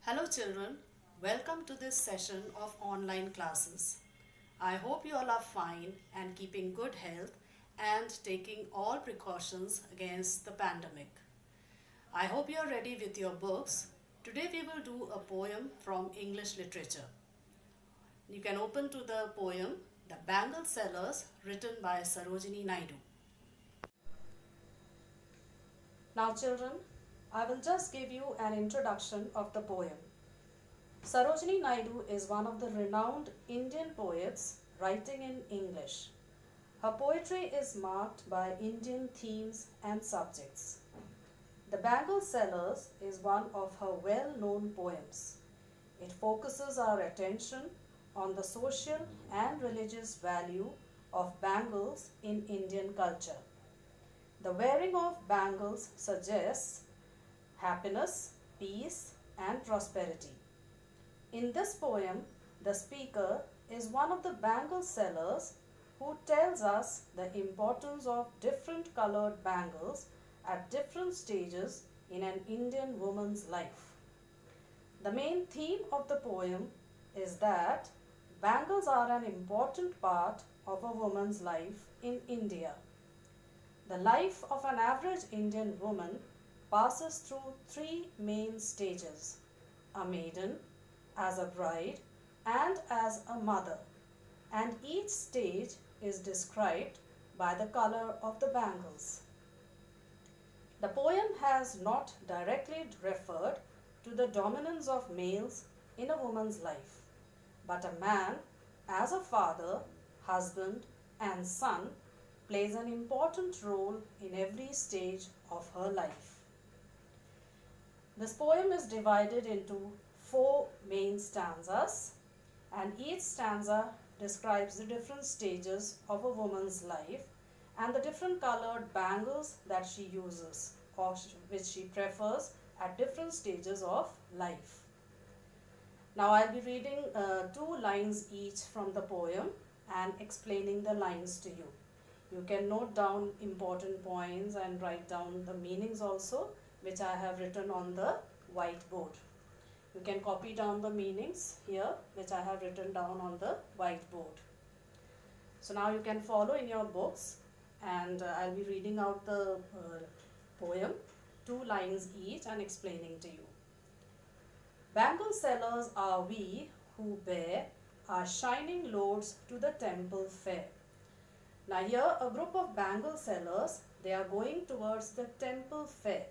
Hello children, welcome to this session of online classes. I hope you all are fine and keeping good health and taking all precautions against the pandemic. I hope you are ready with your books. Today we will do a poem from English literature. You can open to the poem The Bangle Sellers, written by Sarojini Naidu. Now children, I will just give you an introduction of the poem. Sarojini Naidu is one of the renowned Indian poets writing in English. Her poetry is marked by Indian themes and subjects. The Bangle Sellers is one of her well-known poems. It focuses our attention on the social and religious value of bangles in Indian culture. The wearing of bangles suggests happiness, peace, and prosperity. In this poem, the speaker is one of the bangle sellers who tells us the importance of different colored bangles at different stages in an Indian woman's life. The main theme of the poem is that bangles are an important part of a woman's life in India. The life of an average Indian woman passes through three main stages: a maiden, as a bride, and as a mother, and each stage is described by the color of the bangles. The poem has not directly referred to the dominance of males in a woman's life, but a man, as a father, husband, and son, plays an important role in every stage of her life. This poem is divided into four main stanzas, and each stanza describes the different stages of a woman's life and the different colored bangles that she uses or which she prefers at different stages of life. Now I'll be reading two lines each from the poem and explaining the lines to you. You can note down important points and write down the meanings also, which I have written on the whiteboard. You can copy down the meanings here, which I have written down on the whiteboard. So now you can follow in your books, and I'll be reading out the poem, two lines each, and explaining to you. Bangle sellers are we who bear our shining loads to the temple fair. Now here a group of bangle sellers, they are going towards the temple fair.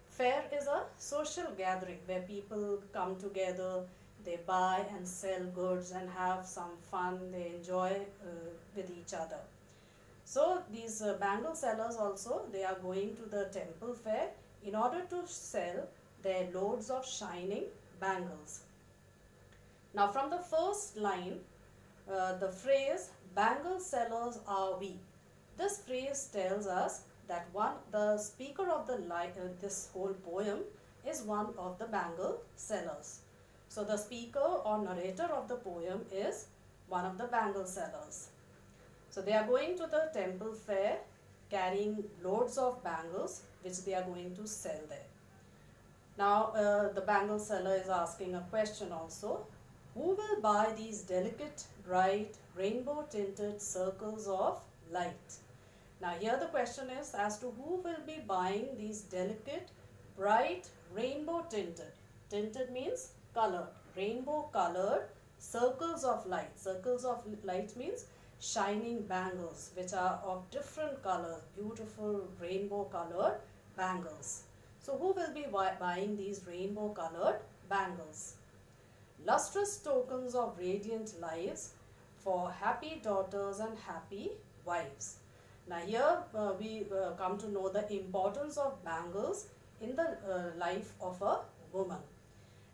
Fair is a social gathering where people come together, they buy and sell goods and have some fun, they enjoy with each other. So these bangle sellers also, they are going to the temple fair in order to sell their loads of shining bangles. Now from the first line, the phrase bangle sellers are we. This phrase tells us that the speaker of this whole poem is one of the bangle sellers. So the speaker or narrator of the poem is one of the bangle sellers. So they are going to the temple fair carrying loads of bangles which they are going to sell there. Now the bangle seller is asking a question also. Who will buy these delicate, bright, rainbow tinted circles of light? Now here the question is as to who will be buying these delicate, bright, rainbow tinted. Tinted means colored. Rainbow colored circles of light. Circles of light means shining bangles which are of different colors. Beautiful rainbow colored bangles. So who will be buying these rainbow colored bangles? Lustrous tokens of radiant lives for happy daughters and happy wives. Now here we come to know the importance of bangles in the life of a woman.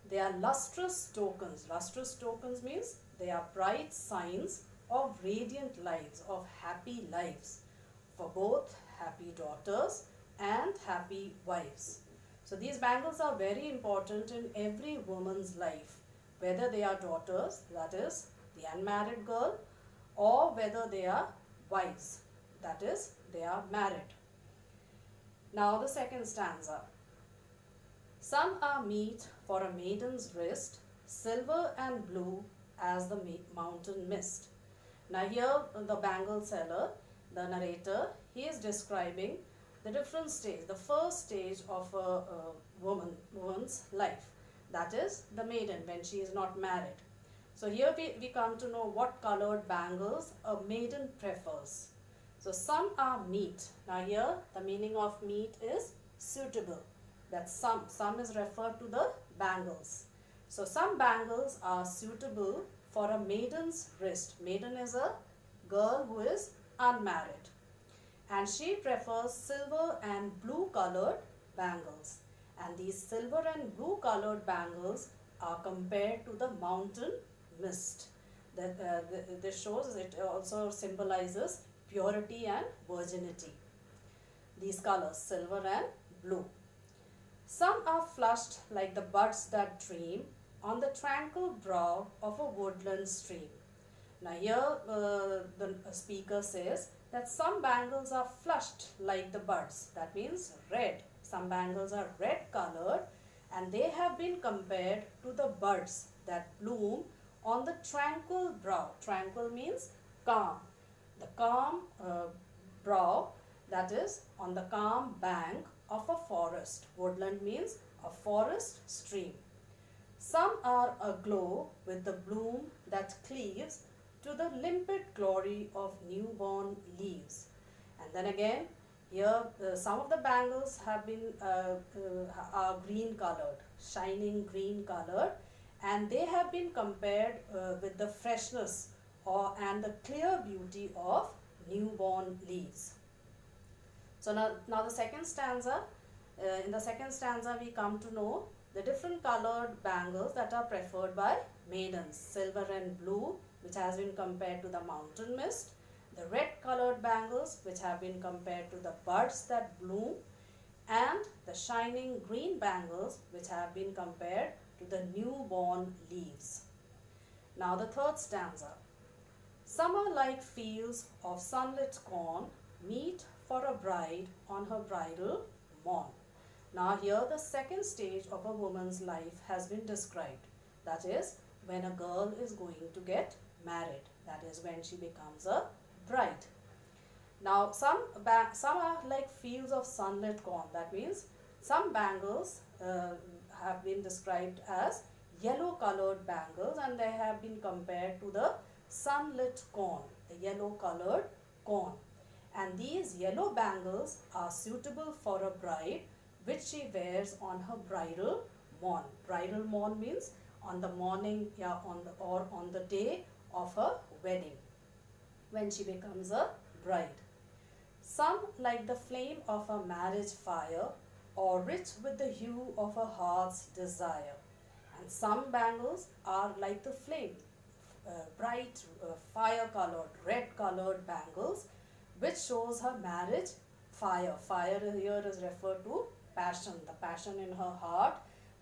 They are lustrous tokens. Lustrous tokens means they are bright signs of radiant lives, of happy lives for both happy daughters and happy wives. So these bangles are very important in every woman's life, whether they are daughters, that is the unmarried girl, or whether they are wives, that is they are married. Now the second stanza. Some are meet for a maiden's wrist, silver and blue as the mountain mist. Now here the bangle seller, the narrator, he is describing the different stage, the first stage of a woman's life. That is the maiden when she is not married. So here we come to know what colored bangles a maiden prefers. So some are meet. Now here the meaning of meet is suitable. That some is referred to the bangles. So some bangles are suitable for a maiden's wrist. Maiden is a girl who is unmarried. And she prefers silver and blue colored bangles. And these silver and blue colored bangles are compared to the mountain mist. This shows it also symbolizes purity and virginity. These colors, silver and blue. Some are flushed like the buds that dream on the tranquil brow of a woodland stream. Now here the speaker says that some bangles are flushed like the buds. That means red. Some bangles are red colored and they have been compared to the buds that bloom on the tranquil brow. Tranquil means calm. The calm brow, that is on the calm bank of a forest. Woodland means a forest stream. Some are aglow with the bloom that cleaves to the limpid glory of newborn leaves. And then again, here some of the bangles have been are green colored, shining green colored, and they have been compared with the freshness and the clear beauty of newborn leaves. So now the second stanza, in the second stanza we come to know the different colored bangles that are preferred by maidens. Silver and blue, which has been compared to the mountain mist. The red colored bangles, which have been compared to the buds that bloom. And the shining green bangles, which have been compared to the newborn leaves. Now the third stanza. Summer like fields of sunlit corn meet for a bride on her bridal morn. Now here the second stage of a woman's life has been described. That is when a girl is going to get married. That is when she becomes a bride. Now some are like fields of sunlit corn. That means some bangles have been described as yellow colored bangles and they have been compared to the sunlit corn, the yellow colored corn. And these yellow bangles are suitable for a bride which she wears on her bridal morn. Bridal morn means on the morning or on the day of her wedding when she becomes a bride. Some like the flame of a marriage fire or rich with the hue of a heart's desire. And some bangles are like the flame, bright fire colored, red colored bangles which shows her marriage fire. Fire here is referred to passion, the passion in her heart,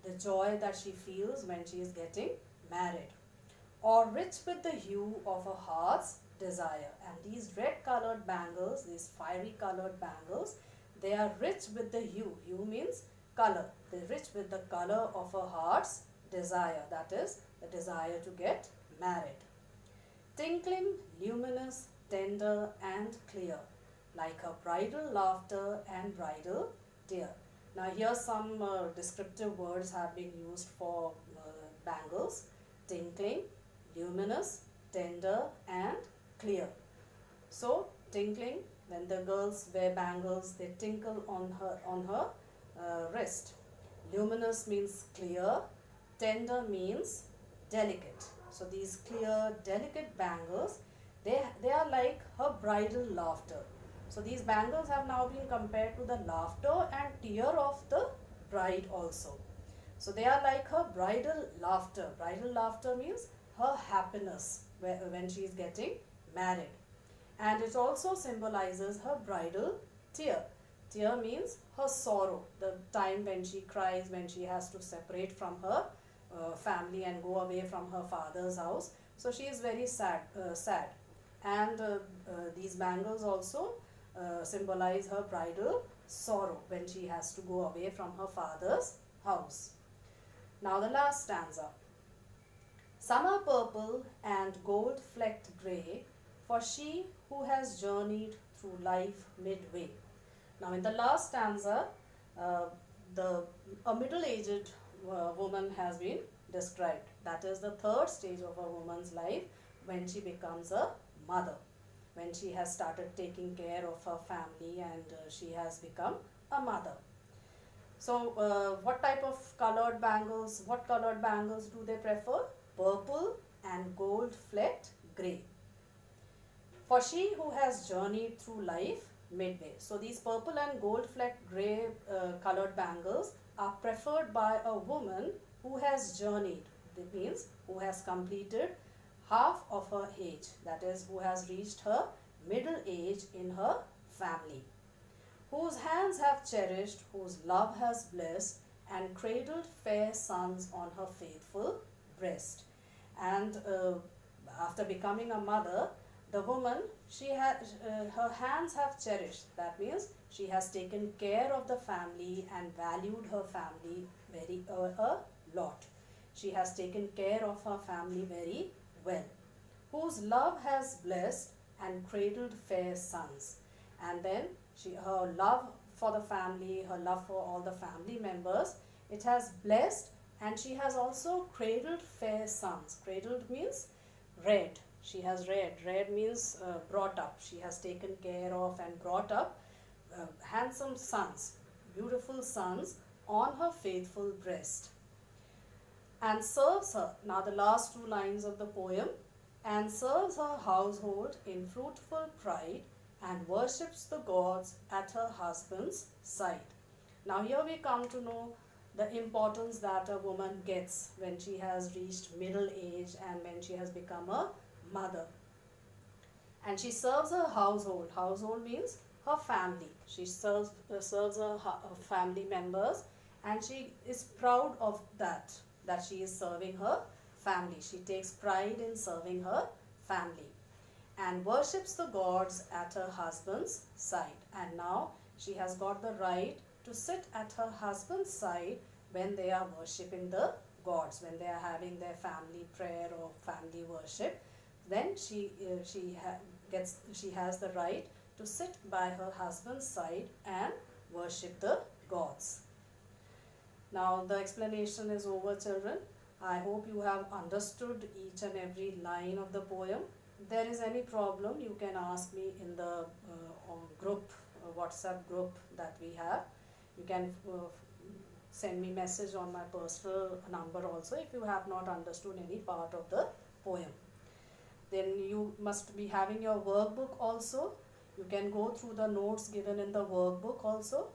the joy that she feels when she is getting married. Or rich with the hue of a heart's desire. And these red colored bangles, these fiery colored bangles, they are rich with the hue. Hue means color. They're rich with the color of a heart's desire. That is the desire to get married. Tinkling, luminous, tender and clear, like her bridal laughter and bridal tear. Now here some descriptive words have been used for bangles. Tinkling, luminous, tender and clear. So tinkling, when the girls wear bangles, they tinkle on her wrist. Luminous means clear, tender means delicate. So these clear, delicate bangles, they are like her bridal laughter. So these bangles have now been compared to the laughter and tear of the bride also. So they are like her bridal laughter. Bridal laughter means her happiness when she is getting married. And it also symbolizes her bridal tear. Tear means her sorrow, the time when she cries, when she has to separate from her family and go away from her father's house. So she is very sad. And these bangles also symbolize her bridal sorrow when she has to go away from her father's house. Now the last stanza. Some are purple and gold flecked grey, for she who has journeyed through life midway. Now in the last stanza, uh, a middle-aged woman has been described. That is the third stage of a woman's life, when she becomes a mother, when she has started taking care of her family and she has become a mother. So what colored bangles do they prefer? Purple and gold flecked grey. For she who has journeyed through life midway. So these purple and gold flecked grey colored bangles are preferred by a woman who has journeyed. That means who has completed half of her age. That is, who has reached her middle age in her family. Whose hands have cherished, whose love has blessed, and cradled fair sons on her faithful breast. And after becoming a mother, the woman, her hands have cherished. That means she has taken care of the family and valued her family a lot. She has taken care of her family very well. Whose love has blessed and cradled fair sons. And then her love for the family, her love for all the family members, it has blessed, and she has also cradled fair sons. Cradled means reared. She has reared. Reared means brought up. She has taken care of and brought up handsome sons, beautiful sons on her faithful breast. And serves her, now the last two lines of the poem, and serves her household in fruitful pride, and worships the gods at her husband's side. Now here we come to know the importance that a woman gets when she has reached middle age and when she has become a mother. And she serves her household. Household means her family. She serves her family members, and she is proud of that she is serving her family. She takes pride in serving her family. And worships the gods at her husband's side. And now she has got the right to sit at her husband's side when they are worshipping the gods, when they are having their family prayer or family worship. Then she has the right to sit by her husband's side and worship the gods. Now the explanation is over, children. I hope you have understood each and every line of the poem. If there is any problem, you can ask me in the WhatsApp group that we have. You can send me message on my personal number also if you have not understood any part of the poem. Then you must be having your workbook also. You can go through the notes given in the workbook also.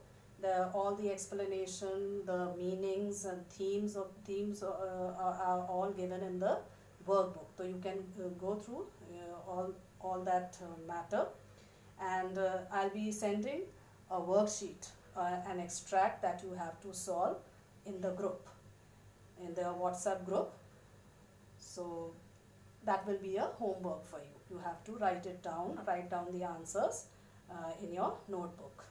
All the explanation, the meanings and themes are all given in the workbook. So you can go through all that matter. And I'll be sending a worksheet, an extract that you have to solve in the group, in the WhatsApp group. So that will be a homework for you. You have to write down the answers in your notebook.